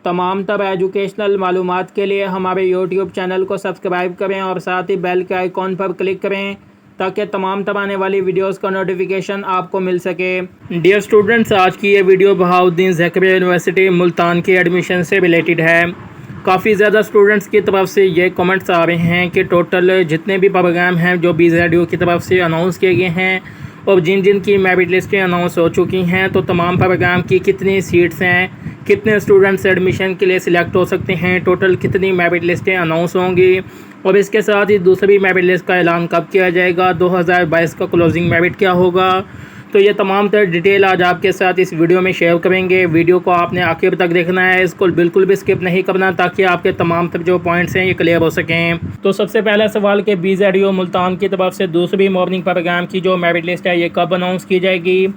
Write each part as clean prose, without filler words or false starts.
तमाम तर एजुकेशनल मालूमात के लिए हमारे यूट्यूब चैनल को सब्सक्राइब करें और साथ ही बेल के आइकॉन पर क्लिक करें ताकि तमाम तर आने वाली वीडियोस का नोटिफिकेशन आपको मिल सके। डियर स्टूडेंट्स, आज की ये वीडियो बहाउद्दीन ज़करिया यूनिवर्सिटी मुल्तान की एडमिशन से रिलेटेड है। काफ़ी ज़्यादा स्टूडेंट्स की तरफ से ये कमेंट्स आ रहे हैं कि टोटल जितने भी प्रोग्राम हैं जो BZDU की तरफ से अनाउंस किए गए हैं और जिन जिन की मेरिट लिस्टें अनाउंस हो चुकी हैं, तो तमाम प्रोग्राम की कितनी सीट्स हैं, कितने स्टूडेंट्स एडमिशन के लिए सिलेक्ट हो सकते हैं, टोटल कितनी मेरिट लिस्टें अनाउंस होंगी और इसके साथ ही दूसरी मेरिट लिस्ट का ऐलान कब किया जाएगा, 2022 का क्लोजिंग मेरिट क्या होगा। तो ये तमाम तर डिटेल आज आपके साथ इस वीडियो में शेयर करेंगे। वीडियो को आपने आखिर तक देखना है, इसको बिल्कुल भी स्किप नहीं करना ताकि आपके तमाम तर जो पॉइंट्स हैं ये क्लियर हो सकें। तो सबसे पहला सवाल कि BZDU मुल्तान की तरफ से दूसरी मॉर्निंग प्रोग्राम की जो मेरिट लिस्ट है ये कब अनाउंस की जाएगी।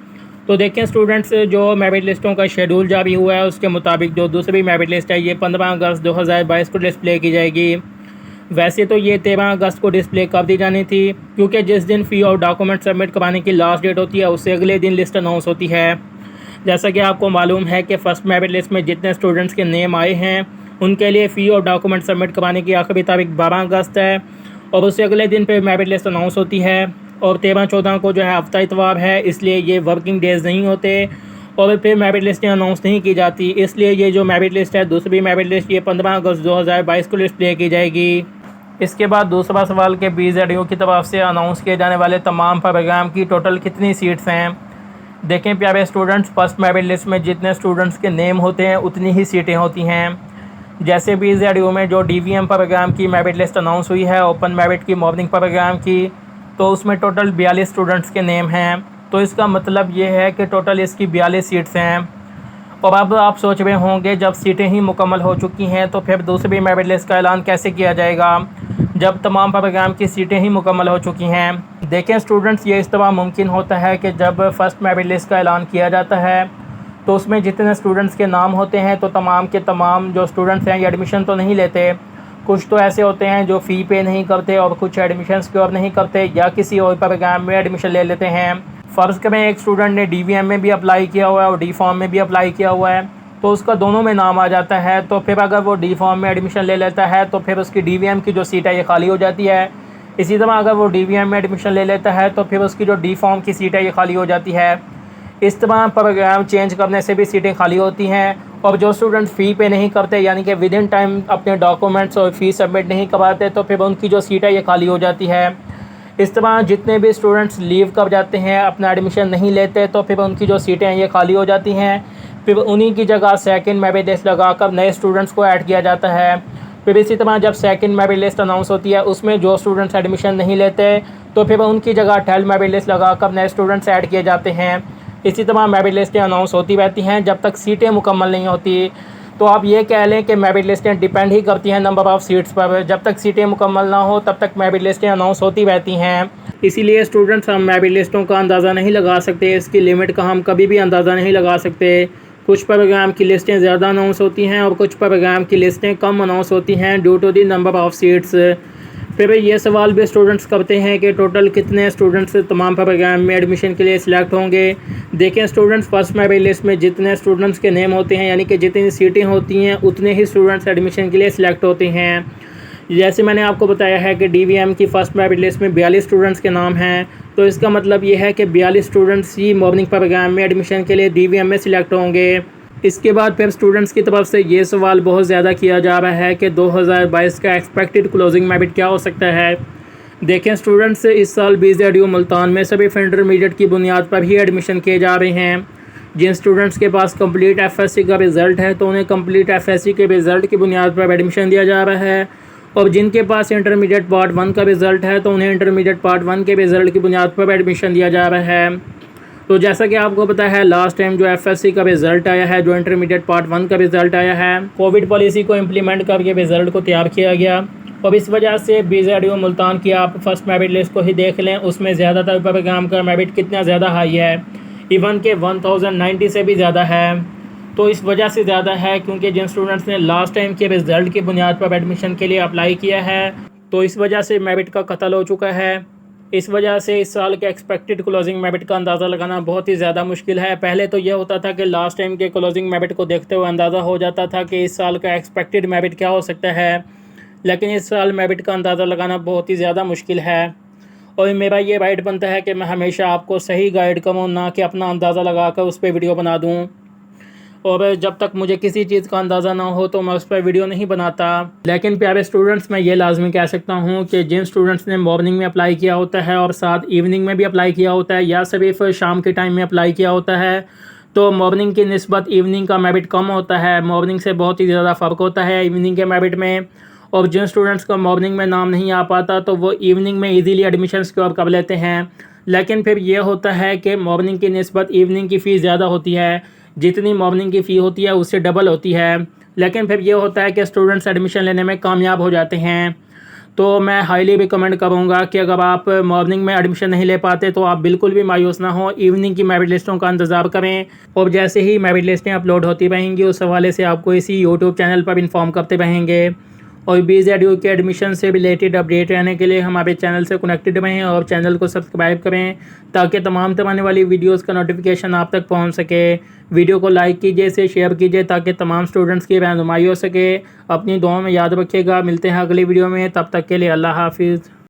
तो देखें स्टूडेंट्स, जो मेरिट लिस्टों का शेड्यूल जारी हुआ है उसके मुताबिक जो दूसरी मेरिट लिस्ट है ये 15 अगस्त 2022 को डिस्प्ले की जाएगी। वैसे तो ये 13 अगस्त को डिस्प्ले कर दी जानी थी, क्योंकि जिस दिन फ़ी और डॉक्यूमेंट सबमिट कराने की लास्ट डेट होती है उससे अगले दिन लिस्ट अनाउंस होती है। जैसा कि आपको मालूम है कि फ़र्स्ट मेरिट लिस्ट में जितने स्टूडेंट्स के नेम आए हैं उनके लिए फ़ी और डॉक्यूमेंट सबमिट कराने की आखिरी तारीख 12 अगस्त है और उससे अगले दिन पर मेरिट लिस्ट अनाउंस होती है। और 13-14 को जो है हफ्ता इतवार है, इसलिए ये वर्किंग डेज़ नहीं होते और फिर मेरिट लिस्टें अनाउंस नहीं की जाती। इसलिए ये जो मेरिट लिस्ट है, दूसरी मेरिट लिस्ट, ये 15 अगस्त 2022 को डिस्प्ले की जाएगी। इसके बाद दूसरा सवाल के BZDU की तरफ से अनाउंस किए जाने वाले तमाम प्रोग्राम की टोटल कितनी सीट्स हैं। देखें प्यारे स्टूडेंट्स, फर्स्ट मेरिट लिस्ट में जितने स्टूडेंट्स के नेम होते हैं उतनी ही सीटें होती हैं। जैसे BZDU में जो DVM प्रोग्राम की मेरिट लिस्ट अनाउंस हुई है, ओपन मेरिट की मॉर्निंग प्रोग्राम की, तो उसमें टोटल 42 स्टूडेंट्स के नेम हैं। तो इसका मतलब ये है कि टोटल इसकी 42 सीट्स हैं। और अब आप सोच रहे होंगे जब सीटें ही मुकम्मल हो चुकी हैं तो फिर दूसरी मेरिट लिस्ट का ऐलान कैसे किया जाएगा जब तमाम प्रोग्राम की सीटें ही मुकम्मल हो चुकी हैं। देखें स्टूडेंट्स, ये इस तरह मुमकिन होता है कि जब फर्स्ट मेरिट लिस्ट का ऐलान किया जाता है तो उसमें जितने स्टूडेंट्स के नाम होते हैं तो तमाम के तमाम जो स्टूडेंट्स हैं ये एडमिशन तो नहीं लेते। कुछ तो ऐसे होते हैं जो फ़ी पे नहीं करते और कुछ एडमिशन सिक्योर नहीं करते या किसी और प्रोग्राम में एडमिशन ले लेते हैं। फ़र्ज़ करें एक स्टूडेंट ने DVM में भी अप्लाई किया हुआ है और D फॉर्म में भी अप्लाई किया हुआ है, तो उसका दोनों में नाम आ जाता है। तो फिर अगर वो D फॉर्म में एडमिशन ले लेता है तो फिर उसकी DVM की जो सीट है ये खाली हो जाती है। इसी तरह अगर वो DVM में एडमिशन ले लेता है तो फिर उसकी जो D फॉर्म की सीट है ये खाली हो जाती है। इस तरह प्रोग्राम चेंज करने से भी सीटें खाली होती हैं। और जो स्टूडेंट फ़ी पे नहीं करते, यानी कि विद इन टाइम अपने डॉक्यूमेंट्स और फ़ी सबमिट नहीं करवाते, तो फिर उनकी जो सीट है ये खाली हो जाती है। इस तरह जितने भी स्टूडेंट्स लीव कर जाते हैं, अपना एडमिशन नहीं लेते, तो फिर उनकी जो सीटें हैं ये खाली हो जाती हैं। फिर उन्हीं की जगह सेकंड मेरिट लिस्ट लगाकर नए स्टूडेंट्स को ऐड किया जाता है। फिर इसी तरह जब सेकंड मेरिट लिस्ट अनाउंस होती है उसमें जो स्टूडेंट्स एडमिशन नहीं लेते तो फिर उनकी जगह थर्ड मेरिट लिस्ट लगाकर नए स्टूडेंट्स ऐड किए जाते हैं। इसी तरह मेरिट लिस्टें अनाउंस होती रहती हैं जब तक सीटें मुकम्मल नहीं होती। तो आप ये कह लें कि मेरिट लिस्टें डिपेंड ही करती हैं नंबर ऑफ़ सीट्स पर। जब तक सीटें मुकम्मल ना हो तब तक मेरिट लिस्टें अनाउंस होती रहती हैं। इसीलिए स्टूडेंट्स, हम मेरिट लिस्टों का अंदाज़ा नहीं लगा सकते, इसकी लिमिट का हम कभी भी अंदाज़ा नहीं लगा सकते। कुछ प्रोग्राम की लिस्टें ज़्यादा अनाउंस होती हैं और कुछ प्रोग्राम की लिस्टें कम अनाउंस होती हैं due to the number of seats. फिर ये सवाल भी स्टूडेंट्स करते हैं कि टोटल कितने स्टूडेंट्स तमाम प्रोग्राम में एडमिशन के लिए सिलेक्ट होंगे। देखें स्टूडेंट्स, फर्स्ट मेरिट लिस्ट में जितने स्टूडेंट्स के नेम होते हैं, यानी कि जितनी सीटें होती हैं उतने ही स्टूडेंट्स एडमिशन के लिए सिलेक्ट होते हैं। जैसे मैंने आपको बताया है कि DVM की फ़र्स्ट मेरिट लिस्ट में 42 स्टूडेंट्स के नाम हैं, तो इसका मतलब ये है कि 42 स्टूडेंट्स ही मॉर्निंग प्रोग्राम में एडमिशन के लिए DVM में सिलेक्ट होंगे। इसके बाद फिर स्टूडेंट्स की तरफ से ये सवाल बहुत ज़्यादा किया जा रहा है कि 2022 का एक्सपेक्टेड क्लोजिंग मेरिट क्या हो सकता है। देखें स्टूडेंट्स, इस साल BZDU मुल्तान में सभी इंटरमीडिएट की बुनियाद पर ही एडमिशन किए जा रहे हैं। जिन स्टूडेंट्स के पास कंप्लीट FSC का रिज़ल्ट है तो उन्हें कंप्लीट FSC के रिज़ल्ट की बुनियाद पर एडमिशन दिया जा रहा है और जिनके पास इंटरमीडिएट पार्ट 1 का रिज़ल्ट है तो उन्हें इंटरमीडिएट पार्ट 1 के रिज़ल्ट की बुनियाद पर एडमिशन दिया जा रहा है। तो जैसा कि आपको पता है, लास्ट टाइम जो FSC का रिज़ल्ट आया है, जो इंटरमीडिएट पार्ट 1 का रिज़ल्ट आया है, कोविड पॉलिसी को इम्प्लीमेंट करके रिज़ल्ट को तैयार किया गया और इस वजह से BZDU मुल्तान की आप फर्स्ट मेरिट लिस्ट को ही देख लें, उसमें ज़्यादातर प्रोग्राम का मेरिट कितना ज़्यादा हाई है, इवन के 1090 से भी ज़्यादा है। तो इस वजह से ज़्यादा है क्योंकि जिन स्टूडेंट्स ने लास्ट टाइम के रिज़ल्ट की बुनियाद पर एडमिशन के लिए अप्लाई किया है तो इस वजह से मेरिट का कत्ल हो चुका है। इस वजह से इस साल के एक्सपेक्टेड क्लोजिंग मेरिट का अंदाज़ा लगाना बहुत ही ज़्यादा मुश्किल है। पहले तो यह होता था कि लास्ट टाइम के क्लोजिंग मेरिट को देखते हुए अंदाज़ा हो जाता था कि इस साल का एक्सपेक्टेड मेरिट क्या हो सकता है, लेकिन इस साल मेरिट का अंदाज़ा लगाना बहुत ही ज़्यादा मुश्किल है। और मेरा ये राइट बनता है कि मैं हमेशा आपको सही गाइड करूँ, ना कि अपना अंदाज़ा लगा कर उस पर वीडियो बना दूँ। और जब तक मुझे किसी चीज़ का अंदाज़ा ना हो तो मैं उस पर वीडियो नहीं बनाता। लेकिन प्यारे स्टूडेंट्स, मैं ये लाजमी कह सकता हूँ कि जिन स्टूडेंट्स ने मॉर्निंग में अप्लाई किया होता है और साथ इवनिंग में भी अप्लाई किया होता है या सिर्फ शाम के टाइम में अप्लाई किया होता है, तो मॉर्निंग की निस्बत इवनिंग का मेरिट कम होता है। मॉर्निंग से बहुत ही ज़्यादा फ़र्क होता है इवनिंग के मेरिट में। और जिन स्टूडेंट्स का मॉर्निंग में नाम नहीं आ पाता तो वो इवनिंग में ईज़िली एडमिशन सिक्योर कर लेते हैं। लेकिन फिर ये होता है कि मॉर्निंग की निस्बत इवनिंग की फ़ीस ज़्यादा होती है। जितनी मॉर्निंग की फ़ी होती है उससे डबल होती है। लेकिन फिर ये होता है कि स्टूडेंट्स एडमिशन लेने में कामयाब हो जाते हैं। तो मैं हाईली रिकमेंड करूँगा कि अगर आप मॉर्निंग में एडमिशन नहीं ले पाते तो आप बिल्कुल भी मायूस ना हो, इवनिंग की मेरिट लिस्टों का इंतज़ार करें। और जैसे ही मेरिट लिस्टें अपलोड होती रहेंगी उस हवाले से आपको इसी यूट्यूब चैनल पर इन्फॉर्म करते रहेंगे। और BZEDU के एडमिशन से रिलेटेड अपडेट रहने के लिए हमारे चैनल से कनेक्टेड रहें और चैनल को सब्सक्राइब करें ताकि तमाम आने वाली वीडियोस का नोटिफिकेशन आप तक पहुंच सके। वीडियो को लाइक कीजिए, इसे शेयर कीजिए ताकि तमाम स्टूडेंट्स की रहनुमाई हो सके। अपनी दुआओं में याद रखिएगा। मिलते हैं अगली वीडियो में, तब तक के लिए अल्लाह हाफिज़।